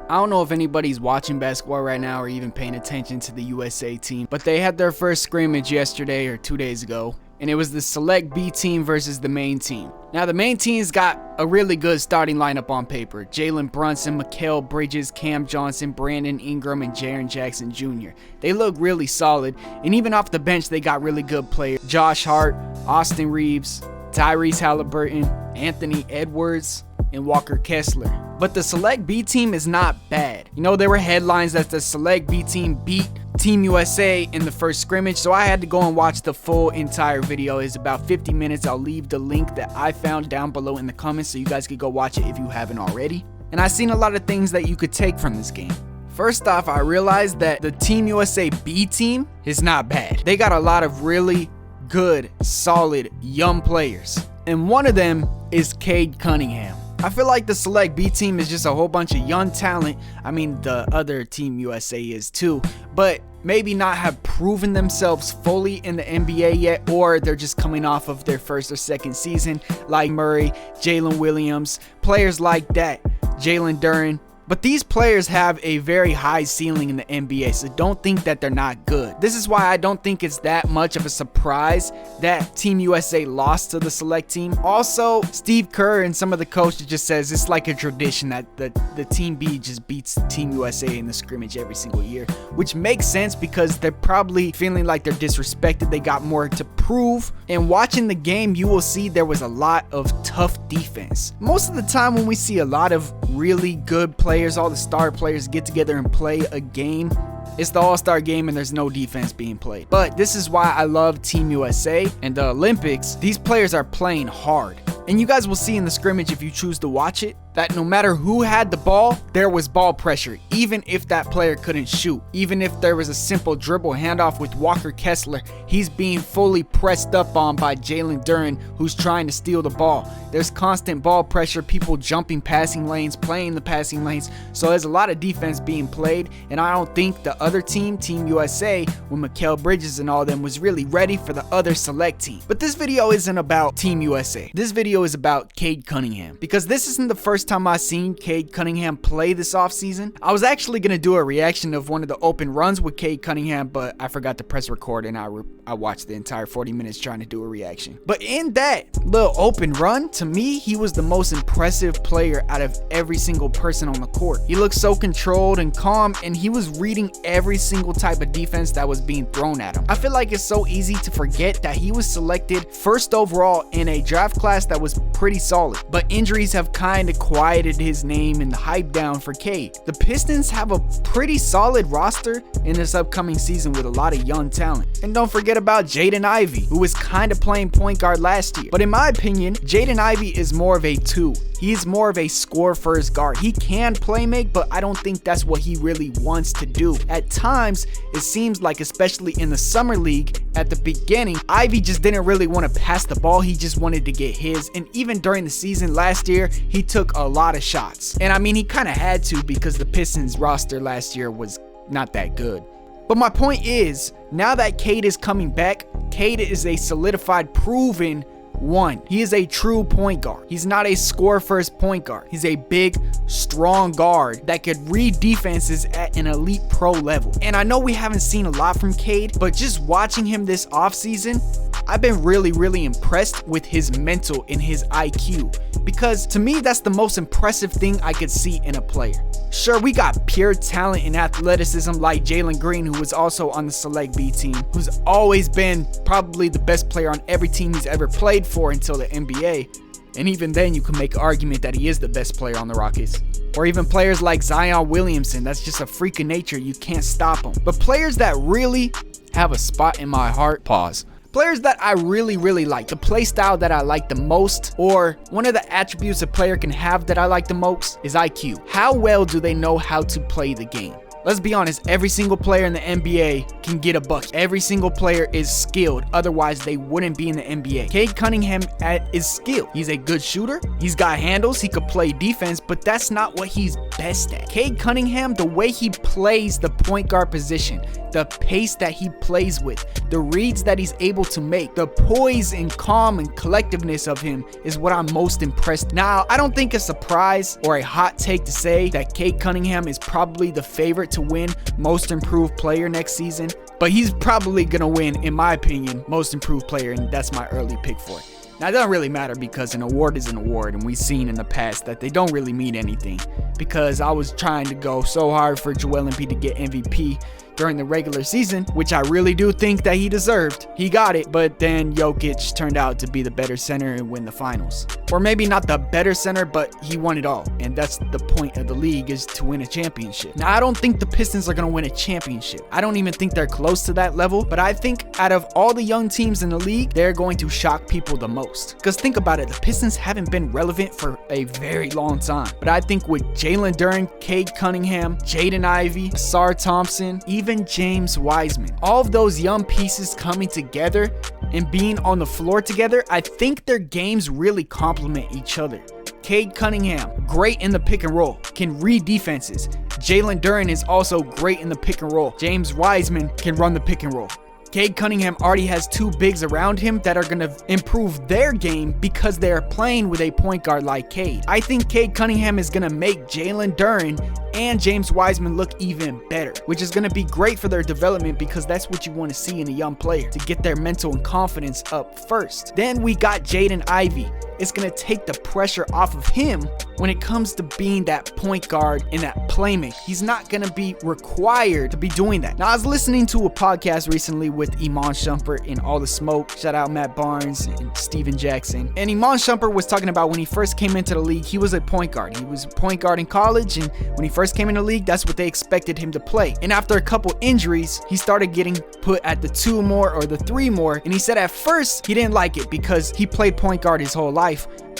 I don't know if anybody's watching basketball right now or even paying attention to the USA team, but they had their first scrimmage yesterday or 2 days ago, and it was the select B team versus the main team. Now, the main team's got a really good starting lineup on paper. Jalen Brunson, Mikal Bridges, Cam Johnson, Brandon Ingram, and Jaren Jackson Jr. They look really solid, and even off the bench, they got really good players. Josh Hart, Austin Reeves, Tyrese Halliburton, Anthony Edwards, and Walker Kessler. But the select B team is not bad. You know, there were headlines that the select B team beat Team USA in the first scrimmage, so I had to go and watch the full entire video. It's about 50 minutes. I'll leave the link that I found down below in the comments so you guys could go watch it if you haven't already. And I've seen a lot of things that you could take from this game. First off, I realized that the Team USA B team is not bad. They got a lot of really good, solid, young players. And one of them is Cade Cunningham. I feel like the select B team is just a whole bunch of young talent. I mean, the other Team USA is too, but maybe not have proven themselves fully in the NBA yet, or they're just coming off of their first or second season, like Murray, Jalen Williams, players like that, Jalen Duren. But these players have a very high ceiling in the NBA, so don't think that they're not good. This is why I don't think it's that much of a surprise that Team USA lost to the select team. Also, Steve Kerr and some of the coaches just says it's like a tradition that the Team B just beats Team USA in the scrimmage every single year, which makes sense because they're probably feeling like they're disrespected. They got more to prove. And watching the game, you will see there was a lot of tough defense. Most of the time when we see a lot of really good players, all the star players get together and play a game, it's the all-star game and there's no defense being played. But this is why I love Team USA and the Olympics. These players are playing hard. And you guys will see in the scrimmage, if you choose to watch it, that no matter who had the ball, there was ball pressure, even if that player couldn't shoot. Even if there was a simple dribble handoff with Walker Kessler, he's being fully pressed up on by Jalen Duren, who's trying to steal the ball. There's constant ball pressure, people jumping passing lanes, playing the passing lanes, so there's a lot of defense being played, and I don't think the other team, Team USA, with Mikal Bridges and all them, was really ready for the other select team. But this video isn't about Team USA. This video is about Cade Cunningham, because this isn't the first time I've seen Cade Cunningham play this offseason. I was actually going to do a reaction of one of the open runs with Cade Cunningham, but I forgot to press record and I watched the entire 40 minutes trying to do a reaction. But in that little open run, to me, he was the most impressive player out of every single person on the court. He looked so controlled and calm, and he was reading every single type of defense that was being thrown at him. I feel like it's so easy to forget that he was selected first overall in a draft class that was pretty solid, but injuries have kind of quieted his name and the hype down for Cade. The Pistons have a pretty solid roster in this upcoming season with a lot of young talent. And don't forget about Jaden Ivey, who was kind of playing point guard last year. But in my opinion, Jaden Ivey is more of a 2. He's more of a score-first guard. He can play make, but I don't think that's what he really wants to do. At times, it seems like, especially in the summer league, at the beginning, Ivey just didn't really want to pass the ball. He just wanted to get his. And even during the season last year, he took a lot of shots. And I mean, he kind of had to, because the Pistons roster last year was not that good. But my point is, now that Cade is coming back, Cade is a solidified, proven 1. He is a true point guard. He's not a score-first point guard. He's a big, strong guard that could read defenses at an elite pro level. And I know we haven't seen a lot from Cade, but just watching him this offseason, I've been really impressed with his mental and his IQ, because to me, that's the most impressive thing I could see in a player. Sure, we got pure talent and athleticism like Jalen Green, who was also on the select B team, who's always been probably the best player on every team he's ever played for until the NBA. And even then, you can make an argument that he is the best player on the Rockets. Or even players like Zion Williamson, that's just a freak of nature, you can't stop him. But players that really have a spot in my heart, players that I really like, the play style that I like the most, or one of the attributes a player can have that I like the most, is IQ. How well do they know how to play the game? Let's be honest, every single player in the NBA can get a bucket. Every single player is skilled, otherwise they wouldn't be in the NBA. Cade Cunningham is skilled. He's a good shooter, he's got handles, he could play defense, but that's not what he's best at. Cade Cunningham, the way he plays the point guard position, the pace that he plays with, the reads that he's able to make, the poise and calm and collectiveness of him is what I'm most impressed. Now, I don't think a surprise or a hot take to say that Cade Cunningham is probably the favorite to win Most Improved Player next season, but he's probably gonna win, in my opinion, Most Improved Player, and that's my early pick for it. Now, it doesn't really matter because an award is an award, and we've seen in the past that they don't really mean anything, because I was trying to go so hard for Joel Embiid to get MVP during the regular season, which I really do think that he deserved. He got it, but then Jokic turned out to be the better center and win the finals. Or maybe not the better center, but he won it all. And that's the point of the league, is to win a championship. Now, I don't think the Pistons are going to win a championship. I don't even think they're close to that level, but I think out of all the young teams in the league, they're going to shock people the most. Because think about it, the Pistons haven't been relevant for a very long time. But I think with Jalen Duren, Cade Cunningham, Jaden Ivey, Asar Thompson, even James Wiseman, all of those young pieces coming together and being on the floor together, I think their games really complement each other. Cade Cunningham, great in the pick and roll, can read defenses. Jalen Duren is also great in the pick and roll. James Wiseman can run the pick and roll. Cade Cunningham already has two bigs around him that are going to improve their game because they are playing with a point guard like Cade. I think Cade Cunningham is going to make Jalen Duren and James Wiseman look even better, which is going to be great for their development because that's what you want to see in a young player, to get their mental and confidence up first. Then we got Jaden Ivey. It's going to take the pressure off of him when it comes to being that point guard and that playmaker. He's not going to be required to be doing that. Now, I was listening to a podcast recently with Iman Shumpert and All the Smoke. Shout out Matt Barnes and Steven Jackson. And Iman Shumpert was talking about when he first came into the league, he was a point guard. He was a point guard in college, and when he first came in the league, that's what they expected him to play. And after a couple injuries, he started getting put at the 2 more or the 3 more. And he said at first he didn't like it because he played point guard his whole life.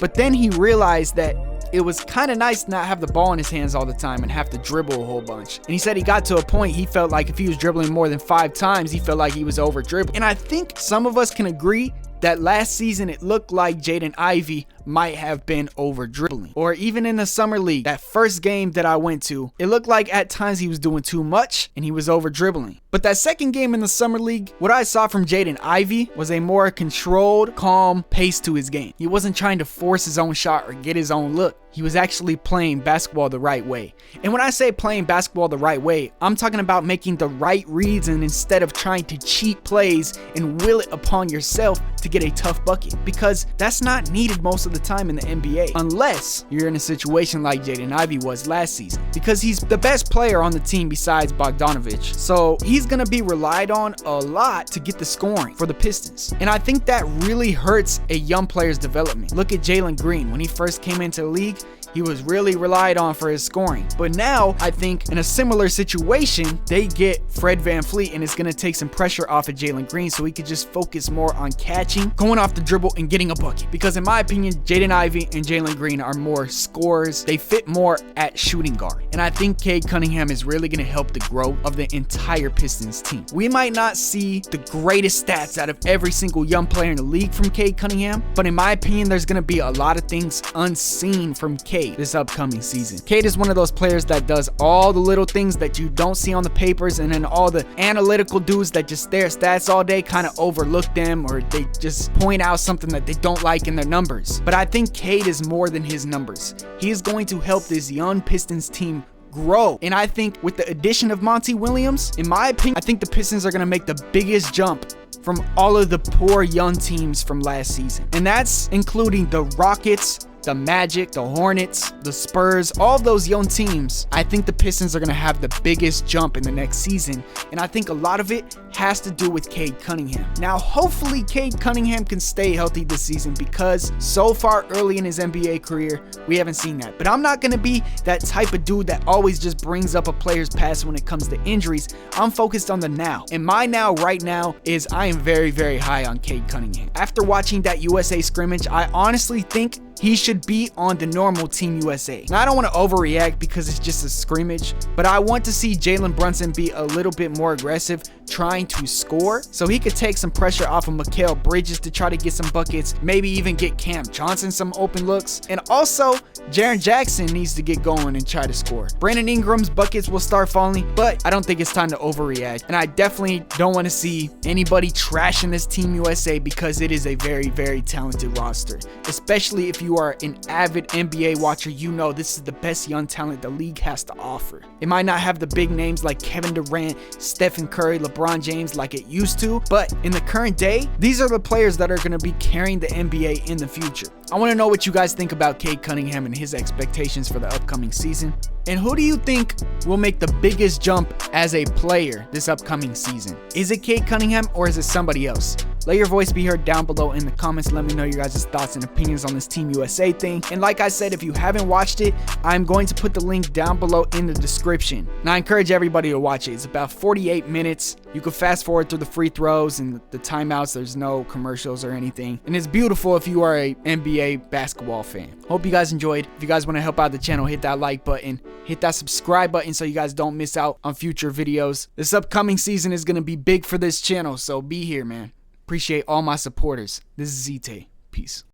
But then he realized that it was kind of nice to not have the ball in his hands all the time and have to dribble a whole bunch. And he said he got to a point he felt like if he was dribbling more than 5 times, he felt like he was over dribbling. And I think some of us can agree that last season it looked like Jaden Ivey might have been over dribbling. Or even in the summer league, that first game that I went to, it looked like at times he was doing too much and he was over dribbling. But that second game in the summer league, what I saw from Jaden Ivey was a more controlled, calm pace to his game. He wasn't trying to force his own shot or get his own look. He was actually playing basketball the right way. And when I say playing basketball the right way, I'm talking about making the right reads, and instead of trying to cheat plays and will it upon yourself to get a tough bucket, because that's not needed most of the time in the NBA, unless you're in a situation like Jaden Ivey was last season, because he's the best player on the team besides Bogdanovich. So he's going to be relied on a lot to get the scoring for the Pistons. And I think that really hurts a young player's development. Look at Jalen Green. When he first came into the league, he was really relied on for his scoring. But now, I think in a similar situation, they get Fred VanVleet, and it's going to take some pressure off of Jalen Green so he could just focus more on catching, going off the dribble, and getting a bucket. Because in my opinion, Jaden Ivey and Jalen Green are more scorers. They fit more at shooting guard. And I think Cade Cunningham is really going to help the growth of the entire Pistons team. We might not see the greatest stats out of every single young player in the league from Cade Cunningham, but in my opinion, there's going to be a lot of things unseen from Cade this upcoming season. Cade is one of those players that does all the little things that you don't see on the papers, and then all the analytical dudes that just stare at stats all day kind of overlook them, or they just point out something that they don't like in their numbers. But I think Cade is more than his numbers. He is going to help this young Pistons team grow. And I think with the addition of Monty Williams, in my opinion, I think the Pistons are going to make the biggest jump from all of the poor young teams from last season. And that's including the Rockets, the Magic, the Hornets, the Spurs, all those young teams. I think the Pistons are going to have the biggest jump in the next season, and I think a lot of it has to do with Cade Cunningham. Now, hopefully Cade Cunningham can stay healthy this season, because so far early in his NBA career, we haven't seen that. But I'm not going to be that type of dude that always just brings up a player's past when it comes to injuries. I'm focused on the now, and my now right now is I am very, very high on Cade Cunningham. After watching that USA scrimmage, I honestly think he should be on the normal Team USA. Now, I don't want to overreact because it's just a scrimmage, but I want to see Jalen Brunson be a little bit more aggressive trying to score so he could take some pressure off of Mikal Bridges to try to get some buckets, maybe even get Cam Johnson some open looks. And also, Jaren Jackson needs to get going and try to score. Brandon Ingram's buckets will start falling, but I don't think it's time to overreact. And I definitely don't want to see anybody trashing this Team USA because it is a very, very talented roster. Especially if you are an avid NBA watcher, you know this is the best young talent the league has to offer. It might not have the big names like Kevin Durant, Stephen Curry, LeBron James like it used to, but in the current day, these are the players that are going to be carrying the NBA in the future. I want to know what you guys think about Cade Cunningham and his expectations for the upcoming season. And who do you think will make the biggest jump as a player this upcoming season? Is it Cade Cunningham or is it somebody else? Let your voice be heard down below in the comments. Let me know your guys' thoughts and opinions on this Team USA thing. And like I said, if you haven't watched it, I'm going to put the link down below in the description. And I encourage everybody to watch it. It's about 48 minutes. You can fast forward through the free throws and the timeouts. There's no commercials or anything. And it's beautiful if you are a NBA basketball fan. Hope you guys enjoyed. If you guys want to help out the channel, hit that like button. Hit that subscribe button so you guys don't miss out on future videos. This upcoming season is going to be big for this channel, so be here, man. Appreciate all my supporters. This is Zite. Peace.